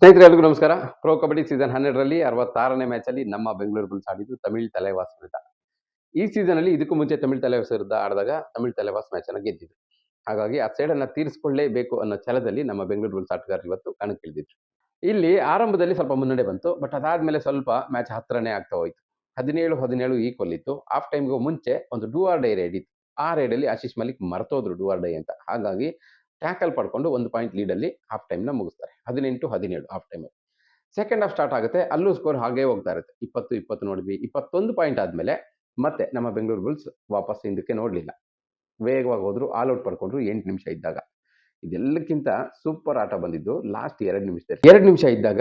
ಸ್ನೇಹಿತರೆ ಎಲ್ರಿಗೂ ನಮಸ್ಕಾರ. ಪ್ರೊ ಕಬಡ್ಡಿ ಸೀಸನ್ 12ರಲ್ಲಿ 66ನೇ ಮ್ಯಾಚಲ್ಲಿ ನಮ್ಮ ಬೆಂಗಳೂರು ಬುಲ್ಸ್ ಆಡಿದ್ದು ತಮಿಳ್ ತಲೈವಾಸ್ ವಿರುದ್ಧ. ಈ ಸೀಸನ್ನಲ್ಲಿ ಇದಕ್ಕೂ ಮುಂಚೆ ತಮಿಳ್ ತಲೈವಾಸ್ ವಿರುದ್ಧ ಆಡಿದಾಗ ತಮಿಳ್ ತಲೈವಾಸ್ ಮ್ಯಾಚನ್ನು ಗೆದ್ದಿದ್ರು. ಹಾಗಾಗಿ ಆ ಸೇಡನ್ನು ತೀರಿಸಿಕೊಳ್ಳಲೇಬೇಕು ಅನ್ನೋ ಛಲದಲ್ಲಿ ನಮ್ಮ ಬೆಂಗಳೂರು ಬುಲ್ಸ್ ಆಟಗಾರರು ಇವತ್ತು ಕಣಕ್ಕಿಳಿದಿದ್ರು. ಇಲ್ಲಿ ಆರಂಭದಲ್ಲಿ ಸ್ವಲ್ಪ ಮುನ್ನಡೆ ಬಂತು. ಬಟ್ ಅದಾದ್ಮೇಲೆ ಸ್ವಲ್ಪ ಮ್ಯಾಚ್ ಹತ್ರನೇ ಆಗ್ತಾ ಹೋಯಿತು. 17-17 ಈಕ್ವಲ್ ಇತ್ತು. ಹಾಫ್ ಟೈಮ್‌ಗೂ ಮುಂಚೆ ಒಂದು ಡೂ ಆರ್ ಡೈ ರೈಡ್ ಇತ್ತು. ಆ ರೈಡಲ್ಲಿ ಆಶೀಶ್ ಮಲಿಕ್ ಮರ್ತೋದ್ರು ಡೂ ಆರ್ ಡೈ ಅಂತ. ಹಾಗಾಗಿ ಟ್ಯಾಕಲ್ ಪಡ್ಕೊಂಡು 1 ಪಾಯಿಂಟ್ ಲೀಡಲ್ಲಿ ಹಾಫ್ ಟೈಮ್‌ನ ಮುಗಿಸ್ತಾರೆ. 18-17 ಹಾಫ್ ಟೈಮಲ್ಲಿ. ಸೆಕೆಂಡ್ ಹಾಫ್ ಸ್ಟಾರ್ಟ್ ಆಗುತ್ತೆ. ಅಲ್ಲೂ ಸ್ಕೋರ್ ಹಾಗೇ ಹೋಗ್ತಾ ಇರುತ್ತೆ. 20-20 ನೋಡಿದ್ವಿ. 21 ಪಾಯಿಂಟ್ ಆದ್ಮೇಲೆ ಮತ್ತೆ ನಮ್ಮ ಬೆಂಗಳೂರು ಬುಲ್ಸ್ ವಾಪಸ್ ಹಿಂದಕ್ಕೆ ನೋಡಲಿಲ್ಲ. ವೇಗವಾಗಿ ಹೋದ್ರು. ಆಲ್ ಔಟ್ ಪಡ್ಕೊಂಡ್ರು 8 ನಿಮಿಷ ಇದ್ದಾಗ. ಇದೆಲ್ಲಕ್ಕಿಂತ ಸೂಪರ್ ಆಟ ಬಂದಿದ್ದು ಲಾಸ್ಟ್ 2 ನಿಮಿಷದಲ್ಲಿ. 2 ನಿಮಿಷ ಇದ್ದಾಗ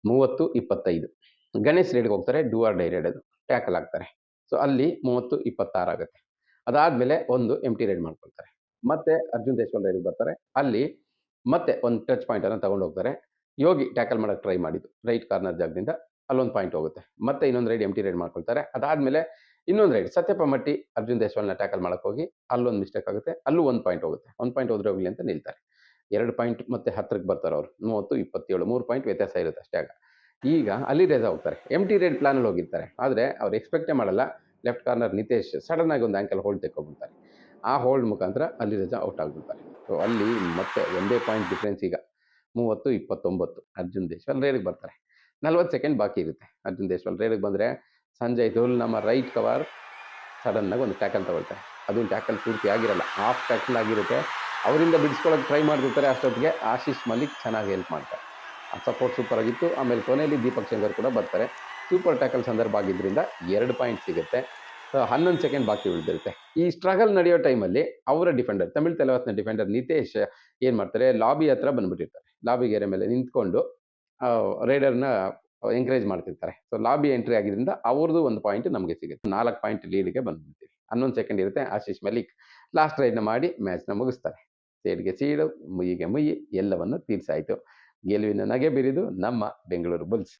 30-25 ಗಣೇಶ್ ರೈಡ್ಗೆ ಹೋಗ್ತಾರೆ. ಡೂ ಆರ್ ಡೈ ರೈಡ್ ಅದು. ಟ್ಯಾಕಲ್ ಆಗ್ತಾರೆ. ಸೊ ಅಲ್ಲಿ 30-26 ಆಗುತ್ತೆ. ಅದಾದ್ಮೇಲೆ ಒಂದು ಎಂಪ್ಟಿ ರೈಡ್ ಮಾಡ್ಕೊಳ್ತಾರೆ. ಮತ್ತೆ ಅರ್ಜುನ್ ದೇಶಪಾಂಡೆ ರೈಡ್ಗೆ ಬರ್ತಾರೆ. ಅಲ್ಲಿ ಮತ್ತೆ ಒಂದು ಟಚ್ ಪಾಯಿಂಟ್ ಅನ್ನು ತಗೊಂಡು ಹೋಗ್ತಾರೆ. ಯೋಗಿ ಟ್ಯಾಕಲ್ ಮಾಡಕ್ಕೆ ಟ್ರೈ ಮಾಡಿದ್ದು ರೈಟ್ ಕಾರ್ನರ್ ಜಾಗದಿಂದ ಅಲ್ಲೊಂದು ಪಾಯಿಂಟ್ ಹೋಗುತ್ತೆ. ಮತ್ತೆ ಇನ್ನೊಂದು ರೈಡ್ ಎಂಟಿ ರೈಡ್ ಮಾಡ್ಕೊಳ್ತಾರೆ. ಅದಾದ್ಮೇಲೆ ಇನ್ನೊಂದು ರೈಡ್ ಸತ್ಯಪ್ಪ ಮಟ್ಟಿ ಅರ್ಜುನ್ ದೇಶಪಾಂಡೆನ ಟ್ಯಾಕಲ್ ಮಾಡಕ್ಕೆ ಹೋಗಿ ಅಲ್ಲೊಂದು ಮಿಸ್ಟೇಕ್ ಆಗುತ್ತೆ. ಅಲ್ಲೂ 1 ಪಾಯಿಂಟ್ ಹೋಗುತ್ತೆ. 1 ಪಾಯಿಂಟ್ ಹೋದ್ರೆ ಹೋಗ್ಲಿ ಅಂತ ನಿಲ್ತಾರೆ. 2 ಪಾಯಿಂಟ್ ಮತ್ತೆ ಹತ್ರಕ್ಕೆ ಬರ್ತಾರೆ ಅವರು. 30-27 3 ಪಾಯಿಂಟ್ ವ್ಯತ್ಯಾಸ ಇರುತ್ತೆ ಅಷ್ಟೇ ಆಗ. ಈಗ ಅಲ್ಲಿ ರೇಜಾ ಹೋಗ್ತಾರೆ. ಎಂಟಿ ರೈಡ್ ಪ್ಲಾನಲ್ಲಿ ಹೋಗಿರ್ತಾರೆ. ಆದರೆ ಅವ್ರು ಎಕ್ಸ್ಪೆಕ್ಟೇ ಮಾಡಲ್ಲ. ಲೆಫ್ಟ್ ಕಾರ್ನರ್ ನಿತೇಶ್ ಸಡನ್ ಆಗಿ ಒಂದು ಆಂಕಲ್ ಹೋಲ್ಡ್ ತೆಕ್ಕೊಬಿಡ್ತಾರೆ. ಆ ಹೋಲ್ಡ್ ಮುಖಾಂತರ ಅಲ್ಲಿ ರೇಜಾ ಔಟ್ ಆಗ್ಬಿಡ್ತಾರೆ. ಸೊ ಅಲ್ಲಿ ಮತ್ತೆ ಒಂದೇ ಪಾಯಿಂಟ್ ಡಿಫ್ರೆನ್ಸ್ ಈಗ 30-29 ಅರ್ಜುನ್ ದೇಶಪಾಲ್ ರೈಡ್ಗೆ ಬರ್ತಾರೆ. 40 ಸೆಕೆಂಡ್ ಬಾಕಿ ಇರುತ್ತೆ. ಅರ್ಜುನ್ ದೇಶಪಾಲ್ ರೈಡ್ಗೆ ಬಂದರೆ ಸಂಜಯ್ ಧೋಲ್ ನಮ್ಮ ರೈಟ್ ಕವರ್ ಸಡನ್ನಾಗಿ ಒಂದು ಟ್ಯಾಕಲ್ ತಗೊಳ್ತಾರೆ. ಅದು ಟ್ಯಾಕಲ್ ಪೂರ್ತಿ ಆಗಿರಲ್ಲ, ಹಾಫ್ ಟ್ಯಾಕಲ್ ಆಗಿರುತ್ತೆ. ಅವರಿಂದ ಬಿಡಿಸ್ಕೊಳ್ಳೋಕೆ ಟ್ರೈ ಮಾಡ್ತಿರ್ತಾರೆ. ಅಷ್ಟೊತ್ತಿಗೆ ಆಶೀಶ್ ಮಲಿಕ್ ಚೆನ್ನಾಗಿ ಹೆಲ್ಪ್ ಮಾಡ್ತಾರೆ. ಆ ಸಪೋರ್ಟ್ ಸೂಪರ್ ಆಗಿತ್ತು. ಆಮೇಲೆ ಕೊನೆಯಲ್ಲಿ ದೀಪಕ್ ಶಂಕರ್ ಕೂಡ ಬರ್ತಾರೆ. ಸೂಪರ್ ಟ್ಯಾಕಲ್ ಸಂದರ್ಭ ಆಗಿದ್ದರಿಂದ 2 ಪಾಯಿಂಟ್ ಸಿಗುತ್ತೆ. 11 ಸೆಕೆಂಡ್ ಬಾಕಿ ಉಳಿದಿರುತ್ತೆ. ಈ ಸ್ಟ್ರಗಲ್ ನಡೆಯೋ ಟೈಮಲ್ಲಿ ಅವರ ಡಿಫೆಂಡರ್ ತಮಿಳ್ ತಲೈವಾಸ್ನ ಡಿಫೆಂಡರ್ ನಿತೇಶ್ ಏನು ಮಾಡ್ತಾರೆ, ಲಾಬಿ ಹತ್ರ ಬಂದ್ಬಿಟ್ಟಿರ್ತಾರೆ. ಲಾಬಿ ಗೆರೆ ಮೇಲೆ ನಿಂತ್ಕೊಂಡು ರೈಡರ್ನ ಎಂಕರೇಜ್ ಮಾಡ್ತಿರ್ತಾರೆ. ಸೊ ಲಾಬಿ ಎಂಟ್ರಿ ಆಗಿದ್ದರಿಂದ ಅವ್ರದ್ದು 1 ಪಾಯಿಂಟ್ ನಮಗೆ ಸಿಗುತ್ತೆ. 4 ಪಾಯಿಂಟ್ ಲೀಡ್ಗೆ ಬಂದ್ಬಿಡ್ತೀವಿ. 11 ಸೆಕೆಂಡ್ ಇರುತ್ತೆ. ಆಶೀಶ್ ಮಲಿಕ್ ಲಾಸ್ಟ್ ರೈಡ್ನ ಮಾಡಿ ಮ್ಯಾಚ್ನ ಮುಗಿಸ್ತಾರೆ. ಸೇಡ್ಗೆ ಸೀಡು, ಮುಯ್ಯಿಗೆ ಮುಯ್ಯಿ ಎಲ್ಲವನ್ನು ತೀರ್ಸಾಯಿತು. ಗೆಲುವಿನ ನಗೆ ಬೀರಿದು ನಮ್ಮ ಬೆಂಗಳೂರು ಬುಲ್ಸ್.